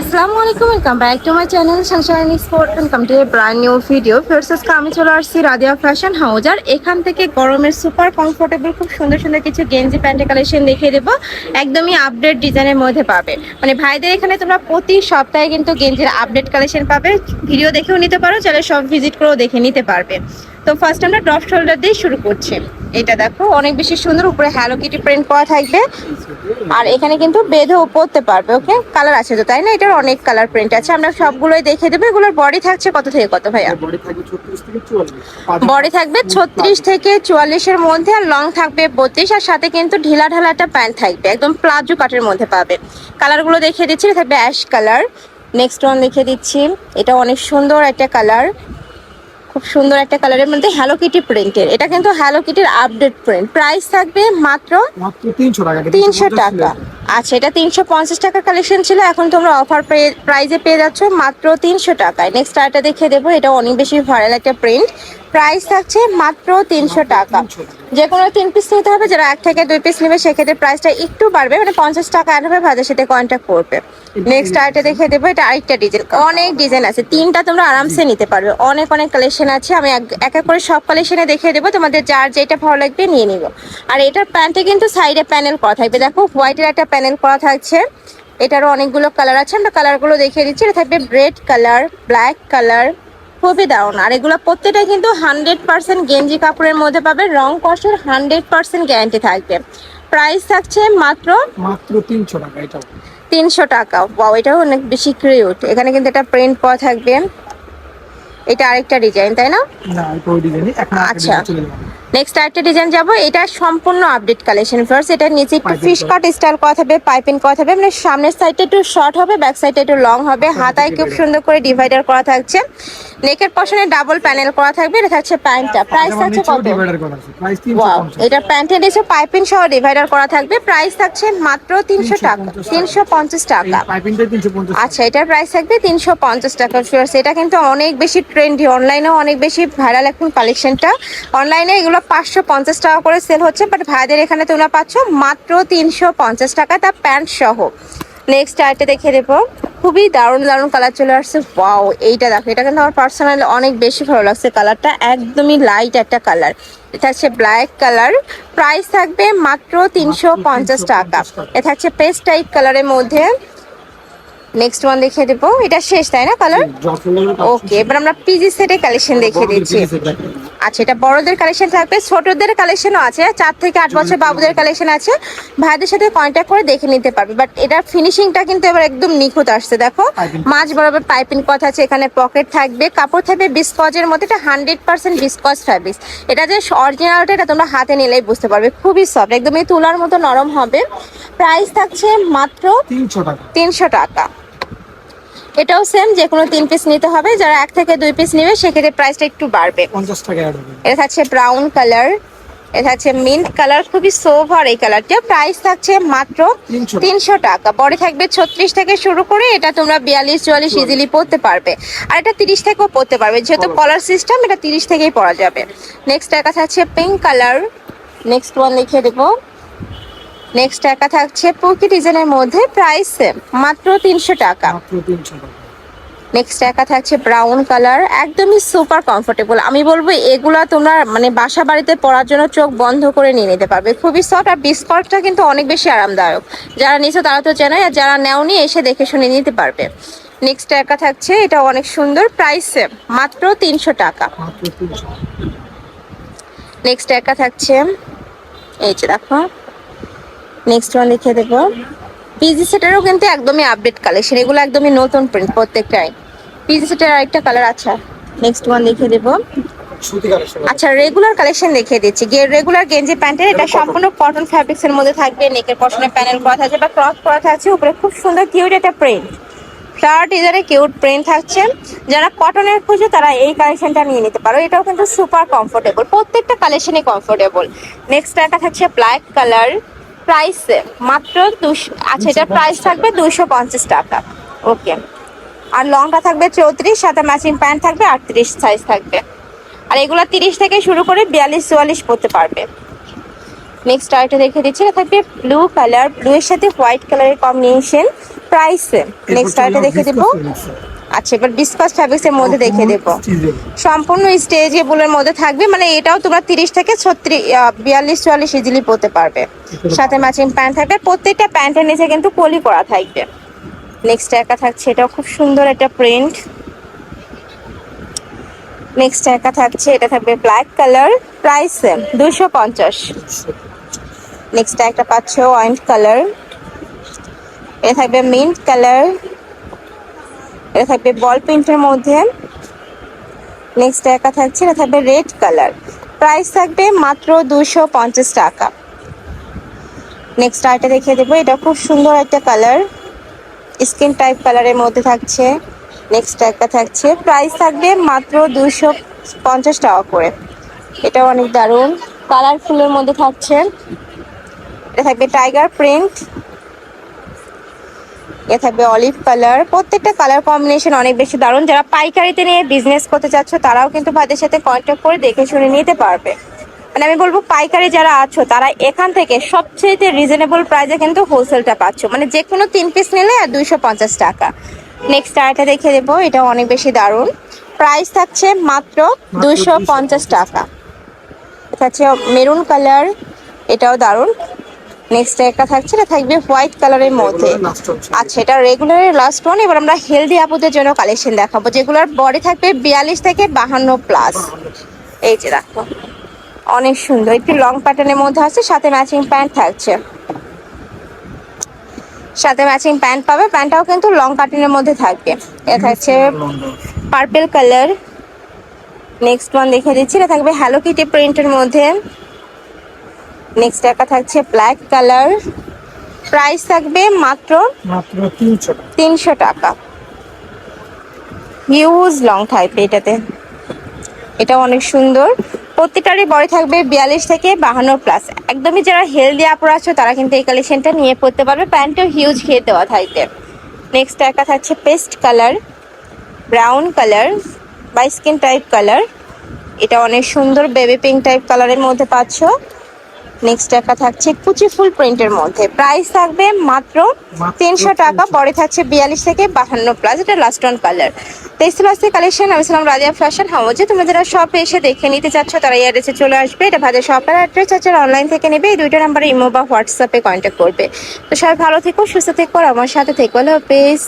আসসালামু আলাইকুম, welcome back to my channel sunshine sport. Welcome to a brand new video. First আজকে আমি চলে আসছি রাদিয়া ফ্যাশন হাউস। আর এখান থেকে গরমের সুপার কমফোর্টেবল খুব সুন্দর সুন্দর কিছু গেঞ্জি প্যান্টের কালেকশন দেখিয়ে দেবো। একদমই আপডেট ডিজাইনের মধ্যে পাবে। মানে ভাইদের এখানে তোমরা প্রতি সপ্তাহে কিন্তু গেঞ্জির আপডেট কালেকশন পাবে। ভিডিও দেখেও নিতে পারো, চাইলে সব ভিজিট করেও দেখে নিতে পারবে। তো ফার্স্ট আমরা ড্রপ শোল্ডার দিয়ে শুরু করছি। এটা দেখো অনেক বেশি সুন্দর, উপরে হ্যালো কিটি প্রিন্ট করা থাকবে। আর এখানে কিন্তু বেঁধেও পরতে পারবে। ওকে, কালার আছে তো, তাই না? এটার অনেক কালার প্রিন্ট আছে, আমরা সবগুলোই দেখে দেবো। এগুলোর বডি থাকছে কত থেকে কত ভাইয়া? বডি থাকবে 36 থেকে 44 এর মধ্যে, আর লং থাকবে 32, আর সাথে কিন্তু ঢিলা ঢালা একটা প্যান্ট থাকবে, একদম প্লাজো কাটের মধ্যে পাবে। কালারগুলো দেখিয়ে দিচ্ছি। এটা থাকবে অ্যাশ কালার। নেক্সট ওয়ান দেখিয়ে দিচ্ছি। এটা অনেক সুন্দর একটা কালার, খুব সুন্দর একটা কালারের মধ্যে হ্যালো কিটি প্রিন্টের। এটা কিন্তু হ্যালো কিটির আপডেট প্রিন্ট। প্রাইস থাকবে মাত্র 300 টাকা। আচ্ছা, এটা 350 টাকার কালেকশন ছিল, এখন তোমরা অফার প্রাইজে পেয়ে যাচ্ছ মাত্র 300 টাকায়। নেক্সট আরেকটা দেখিয়ে দেবো। এটা অনেক বেশি ভাইরাল একটা প্রিন্ট। প্রাইস থাকছে মাত্র 300 টাকা। যে কোনো 3 পিস নিতে হবে। যারা 1 থেকে 2 পিস নেবে সেক্ষেত্রে প্রাইসটা একটু বাড়বে, মানে 50 টাকা অ্যাড হবে। ভাইদের সাথে কন্ট্যাক্ট করবে। নেক্সট আরেকটা দেখিয়ে দেবো। এটা আরেকটা ডিজাইন, অনেক ডিজাইন আছে, 3টা তোমরা আরামসে নিতে পারবে। অনেক অনেক কালেকশন আছে, আমি এক এক করে সব কালেকশনে দেখিয়ে দেবো। তোমাদের যার যেটা ভালো লাগবে নিয়ে নিব। আর এটার প্যান্টে কিন্তু সাইডে প্যানেল করা থাকবে। দেখো হোয়াইটের একটা প্যানেল করা থাকছে। এটারও অনেকগুলো কালার আছে, আমরা কালারগুলো দেখিয়ে দিচ্ছি। এটা থাকবে রেড কালার, ব্ল্যাক কালার, খুবই দারুণ। আর এগুলো প্রত্যেকটা কিন্তু 100% গেঞ্জি কাপড়ের মধ্যে পাবে, রং কষের 100% গ্যারান্টি থাকবে। প্রাইস থাকছে মাত্র 300 টাকা। এটা 300 টাকা। ওয়াও, এটাও অনেক বেশি কিউট। এখানে কিন্তু এটা প্রিন্ট করা থাকবে। এটা আরেকটা ডিজাইন, তাই না? না, এটা ওই ডিজাইনই। আচ্ছা, নেক্সট আরেকটা ডিজাইন যাবো। এটা সম্পূর্ণ আপডেট কালেকশন। ফার্স্ট এটা নিচে একটু ফিশ কাট স্টাইল করা থাকবে, পাইপিং করা থাকবে, মানে সামনের সাইডটা একটু শর্ট হবে, ব্যাক সাইডটা একটু লং হবে। হাতায় খুব সুন্দর করে ডিভাইডার করা থাকছে। নেকের পশনে ডাবল প্যানেল করা থাকবে। এটা থাকছে প্যান্টটা। প্রাইস থাকছে কত? ওয়াও, এটা প্যান্টের নিচে পাইপিং সহ ডিভাইডার করা থাকবে। প্রাইস থাকছে মাত্র 300 টাকা, 350 টাকা। পাইপিংটা 350। আচ্ছা, এটার প্রাইস থাকবে 350 টাকা। এটা কিন্তু অনেক বেশি ট্রেন্ডি, অনলাইনেও অনেক বেশি ভাইরাল এখন কালেকশনটা। অনলাইনে এগুলো 550 টাকা করে সেল হচ্ছে, বাট ভাইদের এখানে তোমরা পাচ্ছ মাত্র 350 টাকা, তা প্যান্ট সহ। নেক্সট আইটে দেখে দেবো। খুবই দারুণ দারুণ কালার চলে আসছে। ওয়াও, এইটা দেখো, এটা কিন্তু আমার পার্সোনালি অনেক বেশি ভালো লাগছে। কালারটা একদমই লাইট একটা কালার। এটা হচ্ছে ব্ল্যাক কালার। প্রাইস থাকবে মাত্র 350 টাকা। এটা হচ্ছে পেস্ট টাইপ কালারের মধ্যে। নেক্সট ওয়ান দেখিয়ে দেবো। এটা শেষ, তাই না কালার? ওকে, এবার আমরা পিজি সেটের কালেকশন দেখিয়ে দিচ্ছি। আচ্ছা, এটা বড়দের কালেকশন থাকবে, ছোটদের কালেকশনও আছে, 4 থেকে 8 বছর বাবুদের কালেকশন আছে। ভাইদের সাথে কন্ট্যাক্ট করে দেখে নিতে পারবে। বাট এটার ফিনিশিংটা কিন্তু এবার একদম নিখুঁত আসছে। দেখো মাঝ বরাবর পাইপিং কথা আছে, এখানে পকেট থাকবে, কাপড় থাকবে বিসকজের মধ্যে। এটা 100% বিসকজ ফ্যাব্রিক্স। এটা যে অরিজিনালটা এটা তোমরা হাতে নিলেই বুঝতে পারবে, খুবই সফট, একদমই তুলার মতো নরম হবে। প্রাইস থাকছে মাত্র 300 টাকা। এটাও সেম, যে কোনো 3 পিস নিতে হবে। যারা 1 থেকে 2 পিস নেবে সেক্ষেত্রে প্রাইসটা একটু বাড়বে। 50 টাকা অ্যাড হবে। এটা থাকছে ব্রাউন কালার, এটা থাকছে মিন্ট কালার, খুবই সোভার এই কালারটা। প্রাইস থাকছে মাত্র 300 টাকা। বডি থাকবে 36 থেকে শুরু করে, এটা তোমরা 42-44 ইজিলি পরতে পারবে। আর এটা 30 থেকেও পরতে পারবে, যেহেতু কলার সিস্টেম, এটা 30 থেকেই পরা যাবে। নেক্সট একটা থাকছে পিঙ্ক কালার। নেক্সট ওয়ান দেখিয়ে দেবো। নেক্সট একা থাকছে পোকি ডিজাইনের মধ্যে, প্রাইস সেম, মাত্র 300 টাকা। নেক্সট একা থাকছে ব্রাউন কালার, একদমই সুপার কমফোর্টেবল। আমি বলবো এগুলা তোমরা মানে বাসা বাড়িতে পরার জন্য চোখ বন্ধ করে নিয়ে নিতে পারবে, খুবই সফট। আর বিস্কটটা কিন্তু অনেক বেশি আরামদায়ক। যারা নিছো তারা তো চেনাই, আর যারা নেওনি এসে দেখে শুনে নিতে পারবে। নেক্সট একা থাকছে, এটা অনেক সুন্দর, প্রাইস সেম, মাত্র 300 টাকা। নেক্সট একা থাকছে, এই যে দেখো। নেক্সট ওয়ান লিখে দেবো। পিজি সেটেরও কিন্তু একদমই আপডেট কালেকশন, এগুলো একদমই নতুন প্রিন্ট প্রত্যেকটাই। পিজি সেটের আরেকটা কালার। আচ্ছা, নেক্সট ওয়ান লিখে দেবো। আচ্ছা, রেগুলার কালেকশন দেখিয়ে দিচ্ছি। রেগুলার গেঞ্জি প্যান্টের, এটা সম্পূর্ণ কটন ফ্যাব্রিক্স এর মধ্যে থাকবে। নেকের পশনে প্যানেল করা থাকছে বা ক্রস করা থাকছে, উপরে খুব সুন্দর কিউট একটা প্রিন্ট, ফ্লাওয়ার ডিজাইনের কিউট প্রিন্ট থাকছে। যারা কটনের খুঁজে তারা এই কালেকশনটা নিয়ে নিতে পারো। এটাও কিন্তু সুপার কমফোর্টেবল, প্রত্যেকটা কালেকশনই কমফোর্টেবল। নেক্সট একটা থাকছে ব্ল্যাক কালার, প্রাইস মাত্র 200। আচ্ছা, এটার প্রাইস থাকবে 250 টাকা। ওকে, আর লংটা থাকবে 34, সাথে ম্যাচিং প্যান্ট থাকবে 38 সাইজ থাকবে। আর এগুলা 30 থেকে শুরু করে 42-44 পড়তে পারবে। নেক্সট আরেকটা দেখে দিচ্ছি, এটা থাকবে ব্লু কালার, ব্লু এর সাথে হোয়াইট কালারের কম্বিনেশন, প্রাইস সেম। নেক্সট আরেকটা দেখে দেবো। আচ্ছা, এবার বিসকাস ফ্যাব্রিক্স এর মধ্যে দেখে দেবো। সম্পূর্ণ স্ট্রেচেবলের মধ্যে থাকবে, মানে এটাও তোমরা 30 থেকে 42-44 ইজিলি পরতে পারবে। সাথে ম্যাচিং প্যান্ট থাকবে, প্রত্যেকটা প্যান্টের নিচে কিন্তু পলি করা থাকবে। নেক্সট একটা থাকছে, এটাও খুব সুন্দর একটা প্রিন্ট। নেক্সট একটা থাকছে, এটা থাকবে black colour, price same 250। Next একটা পাচ্ছ ওয়াইন কালার, এটা থাকবে মিন্ট কালার, এটা থাকবে বল প্রিন্টের মধ্যে। নেক্সট একটা থাকছে, এটা থাকবে রেড কালার, প্রাইস থাকবে মাত্র 250 টাকা। নেক্সট আরেকটা দেখিয়ে দেবো, এটা খুব সুন্দর একটা কালার, স্কিন টাইপ কালারের মধ্যে থাকছে। নেক্সট একটা থাকছে, প্রাইস থাকবে মাত্র 250 টাকা করে। এটাও অনেক দারুণ কালারফুলের মধ্যে থাকছে। এটা থাকবে টাইগার প্রিন্ট, এ থাকবে অলিভ কালার। প্রত্যেকটা কালার কম্বিনেশন অনেক বেশি দারুণ। যারা পাইকারিতে নিয়ে বিজনেস করতে চাচ্ছ তারাও কিন্তু ভাইদের সাথে কন্ট্যাক্ট করে দেখে শুনে নিতে পারবে। মানে আমি বলবো পাইকারি যারা আছো তারা এখান থেকে সবচেয়ে রিজনেবল প্রাইসে কিন্তু হোলসেলটা পাচ্ছ, মানে যে কোনো 3 পিস নিলে আর 250 টাকা। নেক্সট আরেকটা দেখে দেবো, এটা অনেক বেশি দারুণ, প্রাইস থাকছে মাত্র 250 টাকা। এটা হচ্ছে মেরুন কালার, এটাও দারুণ। নেক্সট একটা থাকছে, এটা থাকবে হোয়াইট কালারের মধ্যে। আচ্ছা, এটা রেগুলারের লাস্ট ওয়ান। এবার আমরা হেলদি আপুদের জন্য কালেকশন দেখাবো, যেগুলোর বডি থাকবে 42 থেকে 52 প্লাস। এই যে দেখো, অনেক সুন্দর একটি লং প্যাটার্নের মধ্যে আছে, সাথে ম্যাচিং প্যান্ট থাকছে। সাথে ম্যাচিং প্যান্ট পাবে, প্যান্টটাও কিন্তু লং প্যাটার্নের মধ্যে থাকবে। এটা থাকছে পার্পল কালার। নেক্সট ওয়ান দেখে দিচ্ছি, এটা থাকবে হ্যালো কিটি প্রিন্টের মধ্যে। নেক্সট একটা থাকছে ব্ল্যাক কালার, প্রাইস থাকবে মাত্র 300 টাকা। হিউজ লং টাইপ এটাতে, এটা অনেক সুন্দর। প্রত্যেকটারই বডি থাকবে 42 থেকে 52 প্লাস। একদমই যারা হেলদি আপুরা আছো তারা কিন্তু এই কালেকশনটা নিয়ে পড়তে পারবে। প্যান্টও হিউজ ঘিরে দেওয়া থাকবে। নেক্সট একটা থাকছে পেস্ট কালার, ব্রাউন কালার বা স্কিন টাইপ কালার, এটা অনেক সুন্দর বেবি পিঙ্ক টাইপ কালারের মধ্যে পাচ্ছ। নেক্সট একটা থাকছে কুচি ফুল প্রিন্টের মধ্যে, প্রাইস থাকবে মাত্র 300 টাকা। পরে থাকছে 42 থেকে 52 প্লাস, এটা লাস্ট অন কালার। তেইশে লাস্টের কালেকশন। আমি ছিলাম রাজিয়া ফ্যাশন হাউজে। তোমরা যারা শপে এসে দেখে নিতে চাচ্ছ তারা এই অ্যাড্রেসে চলে আসবে। এটা ভাইদের শপের অ্যাড্রেস আছে, অনলাইন থেকে নেবে। এই দুইটা নাম্বারে ইমো বা হোয়াটসঅ্যাপে কন্ট্যাক্ট করবে। তো সবাই ভালো থেকো, সুস্থ থেকো, আমার সাথে থেকো। Hello, page.